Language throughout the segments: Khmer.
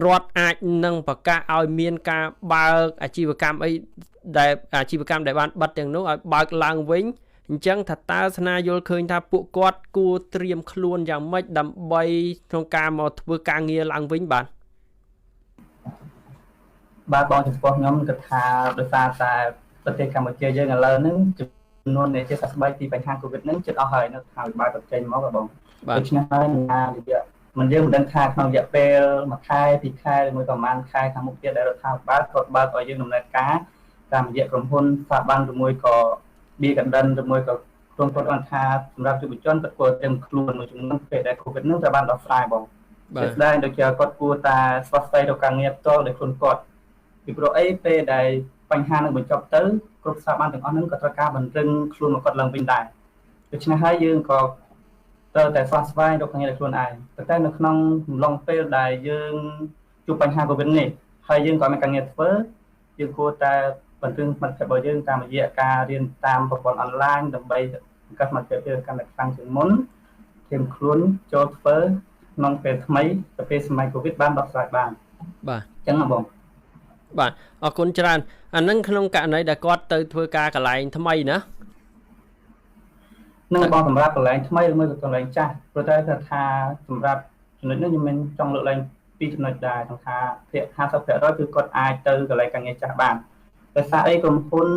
រដ្ឋអាចនឹងប្រកាសឲ្យមានការបើកអាជីវកម្មអីដែលអាជីវកម្មដែលបានបិទទាំងនោះឲ្យបើកឡើងវិញអញ្ចឹងថាតើស្នាយល់ឃើញថាពួកគាត់គួរត្រៀមខ្លួនយ៉ាងម៉េចដើម្បីក្នុងការមកធ្វើការងារឡើងវិញបាទបងចំពោះខ្ញុំគិតថាដោយសារតែប្រទេសកម្ពុជាយើងឥឡូវហ្នឹងចំនួនអ្នកជាសះស្បើយពីបញ្ហា COVID ហ្នឹងជិតអស់ហើយនៅខាងវិបត្តិចេញមកបងដូច្នេះហើយរយៈមិនយើងមិនដឹងថាក្នុងរយៈពេល1ខែ2ខែឬមួយប្រហែលខែខាងមុខទៀតដែលរដ្ឋាភិបាលគាត់បើកឲ្យយើងដំណើរការតាមរយៈក្រុមហ៊ុនស្ថាប័នឬមួយក៏បៀកណ្ដឹងឬមួយក៏ក្រុមហ៊ុនអង្គការសម្រាប់យុវជនគាត់គួរត្រៀមខ្លួនមួយចំនួនពេលដែល COVID ហ្នឹងត្រូវបានដោះស្រាយបងជាស្ដែងដូចជាគាត់គួរតែស្វាស្វែងរកការងារផ្ទាល់ដោយខ្លួនគាត់ពីព្រោះអីពេលដែលបញ្ហានឹងបញ្ចប់ទៅគ្រប់ស្ថាប័នទាំងអស់ហ្នឹងក៏ត្រូវការបង្រឹងខ្លួនមកគាត់ឡើងវិញដែរដូច្នេះហើយយើងក៏ត្រូវតែស្វាស្វែងរកការងារដោយខ្លួនឯងប៉ុន្តែនៅក្នុងកំឡុងពេលដែលយើងជួបបញ្ហា COVID នេះហើយយើងក៏មានការងារធ្វើយើងគួរតែបង្រឹងសមត្ថភាពរបស់យើងតាមរយៈការរៀនតាមប្រព័ន្ធអនឡាញដើម្បីបង្កើតសមត្ថភាពកាន់តែខ្លាំងជាងមុនធៀមខ្លួនចូលធ្វើក្នុងពេលថ្មីទៅពេលសម័យ COVID បានដោះស្រាយបានបាទអញ្ចឹងបងបាទអរគុណច្រើនអានឹងក្នុងករណីដែលគាត់ទៅធ្វើការកន្លែងថ្មីណានឹងបងសម្រាប់កន្លែងថ្មីឬមួយក៏កន្លែងចាស់ព្រោះតែថាសម្រាប់ចំណុចនេះខ្ញុំមិនចង់លើកឡើងពីចំណុចដែរថា 50% គឺគាត់អាចទៅកន្លែងការងារចាស់បានដោយសារអីក្រុមហ៊ុន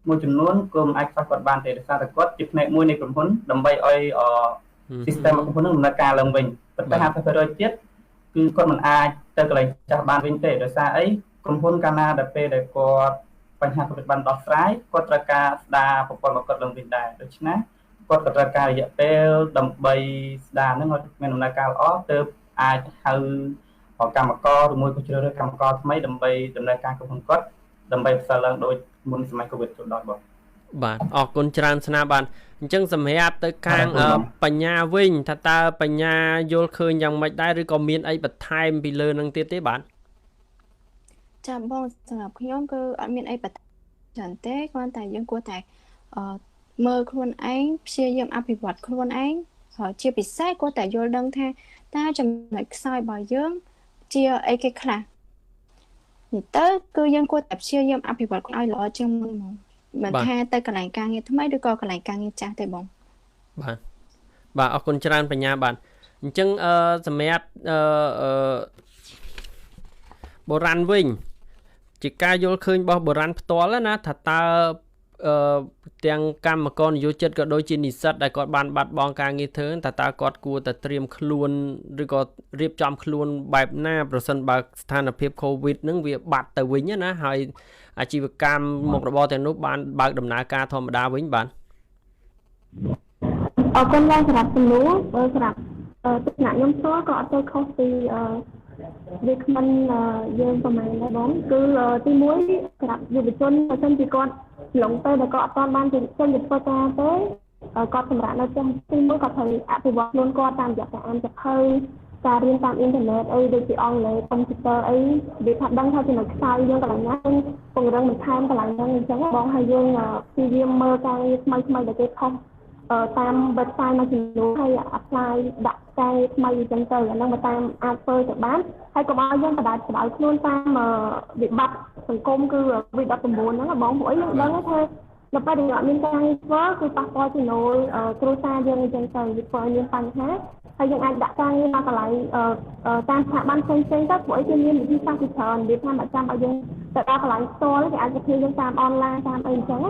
មួយចំនួនក៏មិនអាចខ្វះគាត់បានទេដោយសារតែគាត់ជាផ្នែកមួយនៃក្រុមហ៊ុនដើម្បីឲ្យ system របស់ក្រុមហ៊ុននឹងដំណើរការឡើងវិញប៉ុន្តែ 50% ទៀតគឺគាត់មិនអាចទៅកន្លែងចាស់បានវិញទេដោយសារអីក្រុមហ៊ុនកាលណាដែលពេលដែលគាត់បញ្ហាCOVIDបានដោះស្រាយគាត់ត្រូវការស្ដារប្រព័ន្ធរបស់គាត់ឡើងវិញដែរដូច្នេះគាត់ក៏ត្រូវការរយៈពេលដើម្បីស្ដារហ្នឹងឲ្យមានដំណើរការល្អទើបអាចហៅកម្មករឬមួយក៏ជ្រើសរើសកម្មករថ្មីដើម្បីដំណើរការរបស់គាត់ដើម្បីផ្សើឡើងដោយមុនសម័យ COVID ចូលដល់បងបាទអរគុណច្រើនស្នាបាទអញ្ចឹងសម្រាប់ទៅខាងបញ្ញាវិញថាតើបញ្ញាយល់ឃើញយ៉ាងម៉េចដែរឬក៏មានអីបន្ថែមពីលើនឹងទៀតទេបាទចាបងសម្រាប់ខ្ញុំគឺអត់មានអីបន្ថែមច្រើនទេគ្រាន់តែយើងគួរតែមើលខ្លួនឯងព្យាយាមអភិវឌ្ឍខ្លួនឯងជាពិសេសគួរតែយល់ដឹងថាតើចំណុចខ្សោយរបស់យើងជាអីគេខ្លះនេះទៅគឺយើងគួរតែព្យាយាមអភិវឌ្ឍខ្លួនឲ្យល្អជាងមុនមកមិនថាទៅកន្លែងការងារថ្មីឬក៏កន្លែងការងារចាស់ទេបងបាទអរគុណច្រើនបញ្ញាបាទអញ្ចឹងសម្រាប់បុរាណវិញជាការយល់ឃើញរបស់បុរាណផ្ទាល់ណាថាតើទាំងកម្មករនិយោជិតក៏ដូចជានិស្សិតដែលគាត់បានបាត់បង់ការងារធ្វើតើគាត់គួរតែត្រៀមខ្លួនឬក៏រៀបចំខ្លួនបែបណាប្រសិនបើស្ថានភាព COVID ហ្នឹងវាបាត់ទៅវិញណាហើយអាជីវកម្មមុខរបរទាំងនោះបានបើកដំណើរការធម្មតាវិញបាទអរគុណឡើងសម្រាប់សំណួរសម្រាប់ទស្សនៈខ្ញុំផ្ទាល់ក៏អត់ទៅខុសពីវាគ្មិនយើងប្រហែលដែរបងគឺទី1សម្រាប់យុវជនបើសិនជាគាត់ឡងទៅដែលគាត់អត់បានចេញទៅធ្វើការទេគាត់សម្រាប់នៅផ្ទះទី1គាត់ត្រូវអភិវឌ្ឍខ្លួនគាត់តាមរយៈការអានសៀវភៅការរៀនតាមអ៊ីនធឺណិតអីដូចជាអង់គ្លេសកុំព្យូទ័រអីវាថាដឹងថាចំណុចខ្សោយយើងកន្លែងណាពង្រឹងបន្ថែមកន្លែងហ្នឹងអញ្ចឹងបងហើយយើងព្យាយាមមើលការងារថ្មីដែលគេខុសតាម website មួយចំនួនហើយ apply ដាក់ការថ្មីអញ្ចឹងទៅអាហ្នឹងមកតាមអាចធ្វើទៅបានហើយកុំឲ្យយើងបដាច់បដោយខ្លួនតាមវិបត្តិសង្គមគឺ COVID-19 ហ្នឹងបងព្រោះយើងដឹងថានៅពេលដែលអត់មានការងារធ្វើគឺប៉ះពាល់ចំណូលគ្រួសារយើងអញ្ចឹងទៅវាធ្វើឲ្យមានបញ្ហាហើយយើងអាចដាក់ការងារមកកន្លែងតាមស្ថាប័នផ្សេងៗទៅព្រោះអីគេមានវិធីសាស្ត្រជាច្រើនវាថាមិនចាំឲ្យយើងទៅដល់កន្លែងផ្ទាល់គេអាចធ្វើយើងតាមអនឡាញតាមអីអញ្ចឹង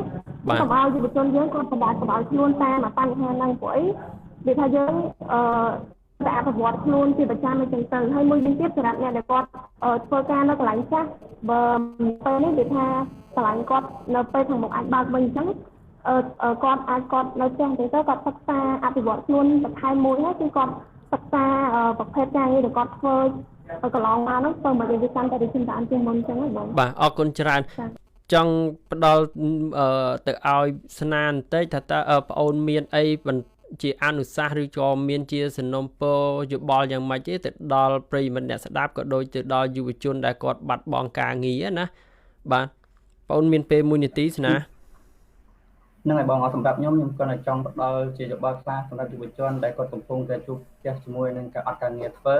កុំឲ្យយុវជនយើងគាត់បដាច់បដោយខ្លួនតាមបញ្ហាហ្នឹងព្រោះអីវាថាយើងតែអភិវឌ្ឍខ្លួនជាប្រចាំអញ្ចឹងទៅហើយមួយវិញទៀតសម្រាប់អ្នកដែលគាត់ធ្វើការនៅកន្លែងចាស់បើពេលនេះវាថាកន្លែងគាត់នៅពេលខាងមុខអាចបើកវិញអញ្ចឹងគាត់អាចគាត់នៅផ្ទះទៅគាត់សិក្សាអភិវឌ្ឍខ្លួនបន្ថែមមួយហ្នឹងគឺគាត់សិក្សាប្រភេទការងារដែលគាត់ធ្វើកន្លងមកហ្នឹងទៅមកយើងកាន់តែរីកចម្រើនជាងមុនអញ្ចឹងហ្នឹងបងបាទអរគុណច្រើនចង់ផ្ដល់ទៅឲ្យស្នាបន្តិចថាតើប្អូនមានអីជាអនុសាសន៍ឬក៏មានជាសំណុំពរយោបល់យ៉ាងម៉េចទេទៅដល់ប្រិយមិត្តអ្នកស្ដាប់ក៏ដូចទៅដល់យុវជនដែលគាត់បាត់បង់ការងារណាបាទបងអូនមានពេល1នាទីស្នានឹងឲ្យបងសម្រាប់ខ្ញុំគាត់ចង់ផ្ដល់ជាយោបល់ខ្លះសម្រាប់យុវជនដែលគាត់កំពុងតែជួបប្រទះជាមួយនឹងការអត់ការងារធ្វើ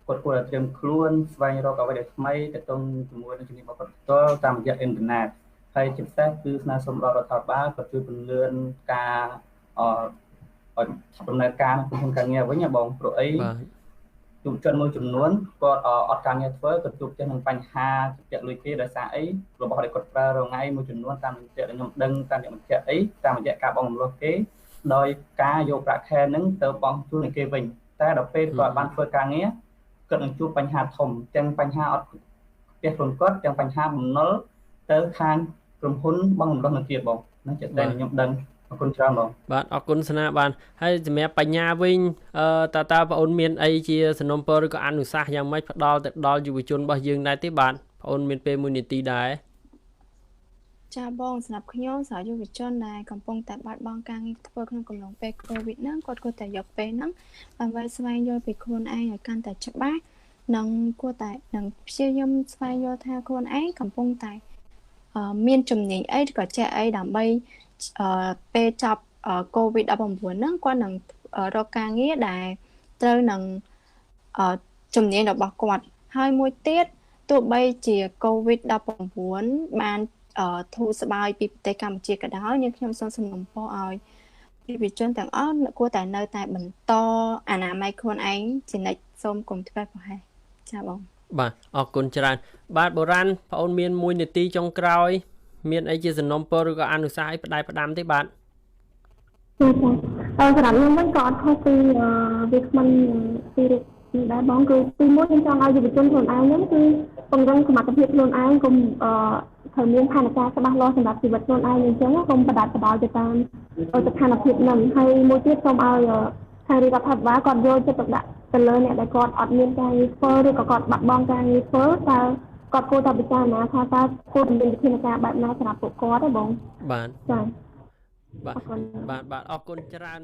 គាត់គួរតែត្រៀមខ្លួនស្វែងរកអ្វីដែលថ្មីទៅទៅជាមួយនឹងជំនាញរបស់គាត់ផ្ទាល់តាមរយៈអ៊ីនធឺណិតហើយជាពិសេសគឺស្នើសុំដល់រដ្ឋាភិបាលគាត់ជួយពន្លឿនការដំណើរការក្នុងក្រុមការងារវិញណាបងព្រោះអីយុវជនមួយចំនួនគាត់អត់ការងារធ្វើគាត់ជួបនឹងបញ្ហាជាក់លុយគេដោយសារអីរបស់ដែលគាត់ប្រើរងថ្ងៃមួយចំនួនតាមរយៈខ្ញុំដឹងតាមរយៈមជ្ឈអីតាមរយៈការបង់រំលោះគេដោយការយកប្រាក់ខែហ្នឹងទៅបង់ជូនឲ្យគេវិញតែដល់ពេលគាត់បានធ្វើការងារគាត់នឹងជួបបញ្ហាធំទាំងបញ្ហាអត់ផ្ទះខ្លួនគាត់ទាំងបញ្ហាបំណុលទៅខាងក្រុមហ៊ុនបង់រំលោះនៅទៀតបងហ្នឹងចិត្តតែខ្ញុំដឹងអរគុណច្រើនបងបាទអរគុណស្នាបានហើយសម្រាប់បញ្ញាវិញតើបងអូនមានអីជាសំណុំពរឬក៏អនុសាសន៍យ៉ាងម៉េចផ្ដល់ទៅដល់យុវជនរបស់យើងដែរទេបាទបងអូនមានពេល1នាទីដែរចាបងសម្រាប់ខ្ញុំសារយុវជនដែលកំពុងតែបាត់បង់ការងារធ្វើក្នុងកំឡុងពេល COVID ហ្នឹងគាត់គួរតែយកពេលហ្នឹងដើម្បីស្វែងយល់ពីខ្លួនឯងឲ្យកាន់តែច្បាស់និងគួរតែនឹងព្យាយាមស្វែងយល់ថាខ្លួនឯងកំពុងតែមានជំនាញអីក៏ចេះអីដើម្បីពេលចប់ COVID-19 ហ្នឹងគាត់នឹងរកការងារដែលត្រូវនឹងជំនាញរបស់គាត់ហើយមួយទៀតទោះបីជា COVID-19 បានធូរស្បើយពីប្រទេសកម្ពុជាក៏ដោយយើងខ្ញុំសូមសំណូមពរឲ្យយុវជនទាំងអស់គួរតែនៅតែបន្តអនាម័យខ្លួនឯងជានិច្ចសូមកុំធ្វេសប្រហែសចាបងបាទអរគុណច្រើនបាទបុរាណបងអូនមាន1នាទីចុងក្រោយមានអីជាសំណុំពរឬក៏អនុសាសន៍អីផ្ដាច់ផ្ដាំទេបាទសម្រាប់ខ្ញុំវិញក៏អត់ខុសពីវាគ្មិនពីដែរបងគឺទីមួយខ្ញុំចង់ឲ្យយុវជនខ្លួនឯងហ្នឹងគឺពង្រឹងសមត្ថភាពខ្លួនឯងកុំត្រូវមានផែនការច្បាស់លាស់សម្រាប់ជីវិតខ្លួនឯងអញ្ចឹងកុំបដាច់បដោយទៅតាមស្ថានភាពហ្នឹងហើយមួយទៀតសូមឲ្យខាងរដ្ឋាភិបាលគាត់យកចិត្តទុកដាក់ទៅលើអ្នកដែលគាត់អត់មានការងារធ្វើឬក៏គាត់បាត់បង់ការងារធ្វើតើគាត់គួរតែពិចារណាថាតើគួរមានវិធានការបែបណាសម្រាប់ពួកគាត់ទេបងបាទចា៎បាទអរគុណច្រើន